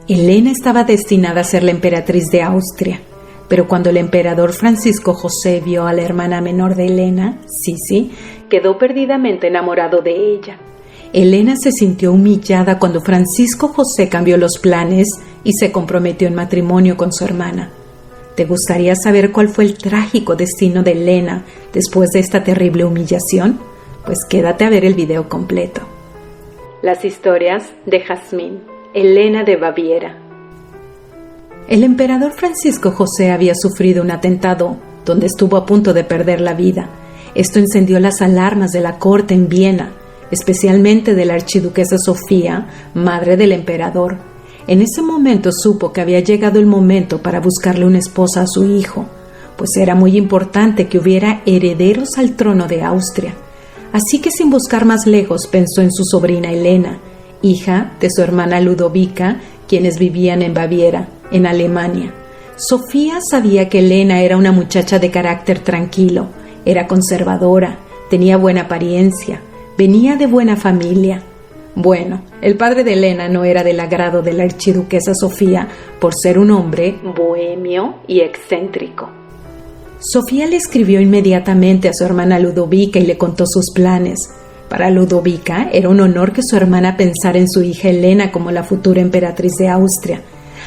Elena estaba destinada a ser la emperatriz de Austria, pero cuando el emperador Francisco José vio a la hermana menor de Elena, Sisi, quedó perdidamente enamorado de ella. Elena se sintió humillada cuando Francisco José cambió los planes y se comprometió en matrimonio con su hermana. ¿Te gustaría saber cuál fue el trágico destino de Elena después de esta terrible humillación? Pues quédate a ver el video completo. Las historias de Jazmín, Elena de Baviera. El emperador Francisco José había sufrido un atentado donde estuvo a punto de perder la vida. Esto encendió las alarmas de la corte en Viena, especialmente de la archiduquesa Sofía, madre del emperador. En ese momento supo que había llegado el momento para buscarle una esposa a su hijo, pues era muy importante que hubiera herederos al trono de Austria. Así que sin buscar más lejos pensó en su sobrina Elena, hija de su hermana Ludovica, quienes vivían en Baviera, en Alemania. Sofía sabía que Elena era una muchacha de carácter tranquilo, era conservadora, tenía buena apariencia, venía de buena familia. Bueno, el padre de Elena no era del agrado de la archiduquesa Sofía por ser un hombre bohemio y excéntrico. Sofía le escribió inmediatamente a su hermana Ludovica y le contó sus planes. Para Ludovica era un honor que su hermana pensara en su hija Elena como la futura emperatriz de Austria.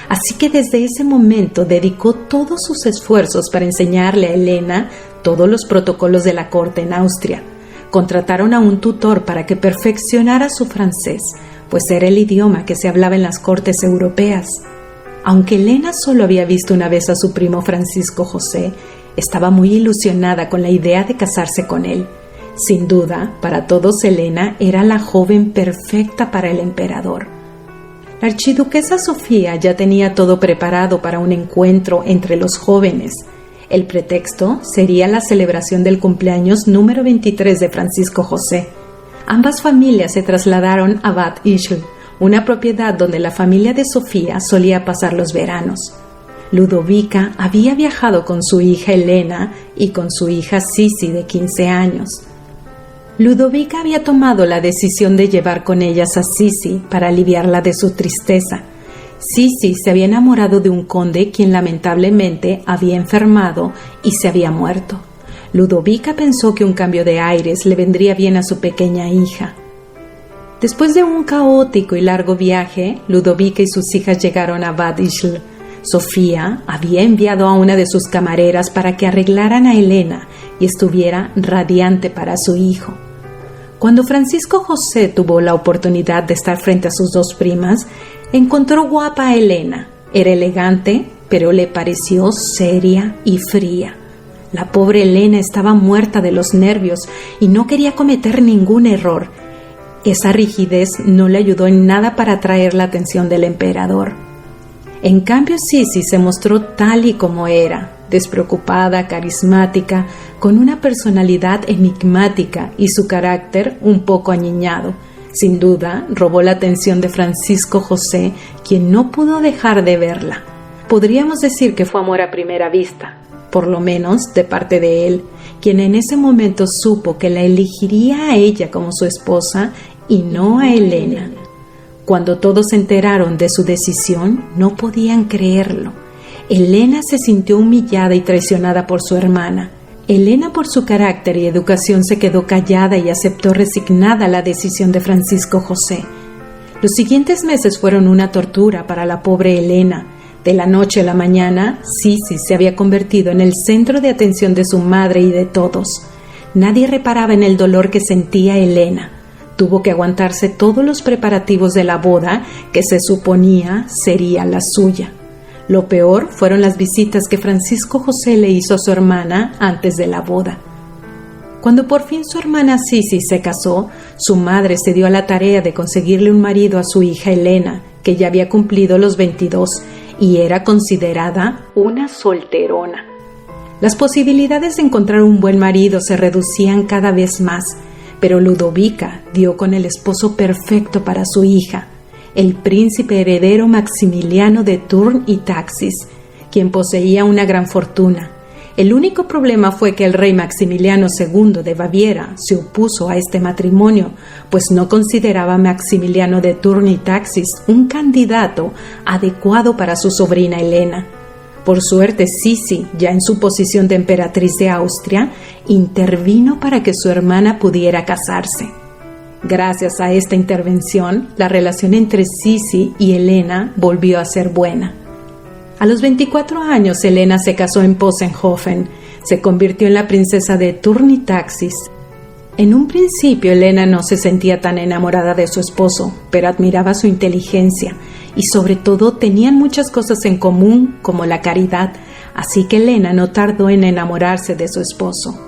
Así que desde ese momento dedicó todos sus esfuerzos para enseñarle a Elena todos los protocolos de la corte en Austria. Contrataron a un tutor para que perfeccionara su francés, pues era el idioma que se hablaba en las cortes europeas. Aunque Elena solo había visto una vez a su primo Francisco José, estaba muy ilusionada con la idea de casarse con él. Sin duda, para todos Elena era la joven perfecta para el emperador. La archiduquesa Sofía ya tenía todo preparado para un encuentro entre los jóvenes. El pretexto sería la celebración del cumpleaños número 23 de Francisco José. Ambas familias se trasladaron a Bad Ischl, una propiedad donde la familia de Sofía solía pasar los veranos. Ludovica había viajado con su hija Elena y con su hija Sisi de 15 años. Ludovica había tomado la decisión de llevar con ellas a Sisi para aliviarla de su tristeza. Sisi se había enamorado de un conde quien lamentablemente había enfermado y se había muerto. Ludovica pensó que un cambio de aires le vendría bien a su pequeña hija. Después de un caótico y largo viaje, Ludovica y sus hijas llegaron a Bad Ischl. Sofía había enviado a una de sus camareras para que arreglaran a Elena y estuviera radiante para su hijo. Cuando Francisco José tuvo la oportunidad de estar frente a sus dos primas, encontró guapa a Elena. Era elegante, pero le pareció seria y fría. La pobre Elena estaba muerta de los nervios y no quería cometer ningún error. Esa rigidez no le ayudó en nada para atraer la atención del emperador. En cambio, Sisi se mostró tal y como era, despreocupada, carismática, con una personalidad enigmática y su carácter un poco añiñado. Sin duda, robó la atención de Francisco José, quien no pudo dejar de verla. Podríamos decir que fue amor a primera vista, por lo menos de parte de él, quien en ese momento supo que la elegiría a ella como su esposa y no a Elena. Cuando todos se enteraron de su decisión, no podían creerlo. Elena se sintió humillada y traicionada por su hermana. Elena, por su carácter y educación, se quedó callada y aceptó resignada la decisión de Francisco José. Los siguientes meses fueron una tortura para la pobre Elena. De la noche a la mañana, Sisi se había convertido en el centro de atención de su madre y de todos. Nadie reparaba en el dolor que sentía Elena. Tuvo que aguantarse todos los preparativos de la boda que se suponía sería la suya. Lo peor fueron las visitas que Francisco José le hizo a su hermana antes de la boda. Cuando por fin su hermana Sisi se casó, su madre se dio a la tarea de conseguirle un marido a su hija Elena, que ya había cumplido los 22 y era considerada una solterona. Las posibilidades de encontrar un buen marido se reducían cada vez más, pero Ludovica dio con el esposo perfecto para su hija, el príncipe heredero Maximiliano de Thurn y Taxis, quien poseía una gran fortuna. El único problema fue que el rey Maximiliano II de Baviera se opuso a este matrimonio, pues no consideraba a Maximiliano de Thurn y Taxis un candidato adecuado para su sobrina Elena. Por suerte, Sisi, ya en su posición de emperatriz de Austria, intervino para que su hermana pudiera casarse. Gracias a esta intervención, la relación entre Sisi y Elena volvió a ser buena. A los 24 años, Elena se casó en Possenhofen, se convirtió en la princesa de Thurn y Taxis. En un principio, Elena no se sentía tan enamorada de su esposo, pero admiraba su inteligencia y sobre todo tenían muchas cosas en común, como la caridad, así que Elena no tardó en enamorarse de su esposo.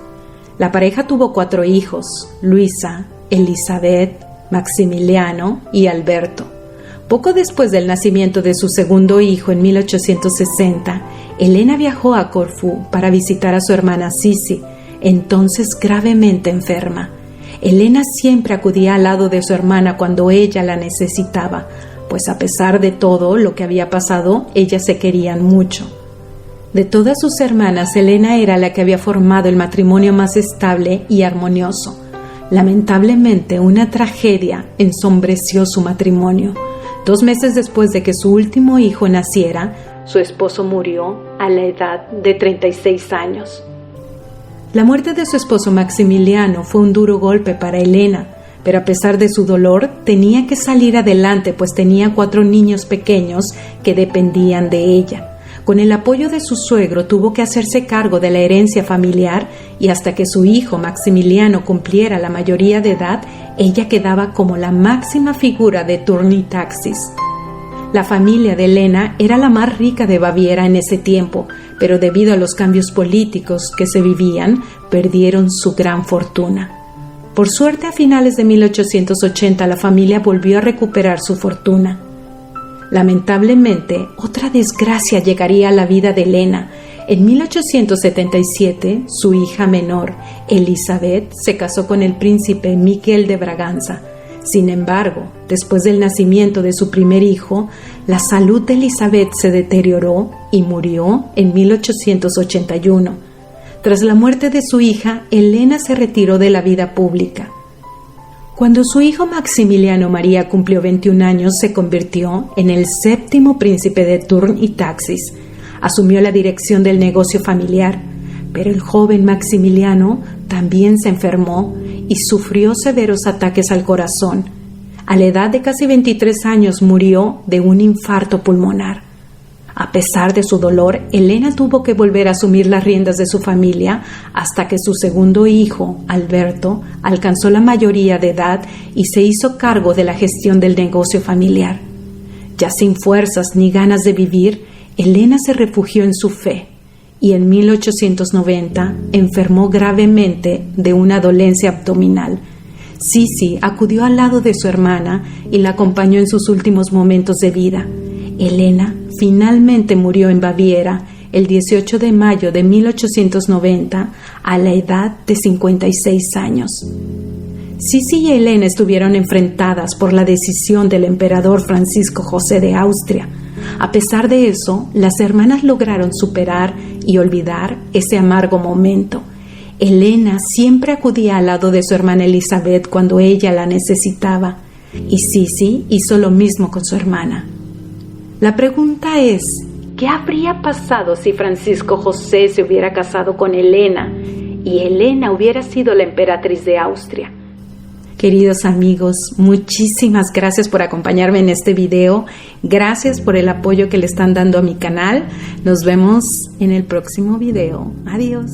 La pareja tuvo 4 hijos: Luisa, Elizabeth, Maximiliano y Alberto. Poco después del nacimiento de su segundo hijo en 1860, Elena viajó a Corfú para visitar a su hermana Sisi, entonces gravemente enferma. Elena siempre acudía al lado de su hermana cuando ella la necesitaba, pues a pesar de todo lo que había pasado, ellas se querían mucho. De todas sus hermanas, Elena era la que había formado el matrimonio más estable y armonioso. Lamentablemente, una tragedia ensombreció su matrimonio. 2 meses después de que su último hijo naciera, su esposo murió a la edad de 36 años. La muerte de su esposo Maximiliano fue un duro golpe para Elena, pero a pesar de su dolor, tenía que salir adelante, pues tenía 4 niños pequeños que dependían de ella. Con el apoyo de su suegro tuvo que hacerse cargo de la herencia familiar y hasta que su hijo Maximiliano cumpliera la mayoría de edad, ella quedaba como la máxima figura de Thurn y Taxis. La familia de Elena era la más rica de Baviera en ese tiempo, pero debido a los cambios políticos que se vivían, perdieron su gran fortuna. Por suerte, a finales de 1880 la familia volvió a recuperar su fortuna. Lamentablemente, otra desgracia llegaría a la vida de Elena. En 1877, su hija menor, Elizabeth, se casó con el príncipe Miquel de Braganza. Sin embargo, después del nacimiento de su primer hijo, la salud de Elizabeth se deterioró y murió en 1881. Tras la muerte de su hija, Elena se retiró de la vida pública. Cuando su hijo Maximiliano María cumplió 21 años, se convirtió en el 7º príncipe de Thurn y Taxis. Asumió la dirección del negocio familiar, pero el joven Maximiliano también se enfermó y sufrió severos ataques al corazón. A la edad de casi 23 años murió de un infarto pulmonar. A pesar de su dolor, Elena tuvo que volver a asumir las riendas de su familia hasta que su segundo hijo, Alberto, alcanzó la mayoría de edad y se hizo cargo de la gestión del negocio familiar. Ya sin fuerzas ni ganas de vivir, Elena se refugió en su fe y en 1890 enfermó gravemente de una dolencia abdominal. Sisi acudió al lado de su hermana y la acompañó en sus últimos momentos de vida. Elena finalmente murió en Baviera el 18 de mayo de 1890 a la edad de 56 años. Sisi y Elena estuvieron enfrentadas por la decisión del emperador Francisco José de Austria. A pesar de eso, las hermanas lograron superar y olvidar ese amargo momento. Elena siempre acudía al lado de su hermana Elizabeth cuando ella la necesitaba, y Sisi hizo lo mismo con su hermana. La pregunta es, ¿qué habría pasado si Francisco José se hubiera casado con Elena y Elena hubiera sido la emperatriz de Austria? Queridos amigos, muchísimas gracias por acompañarme en este video. Gracias por el apoyo que le están dando a mi canal. Nos vemos en el próximo video. Adiós.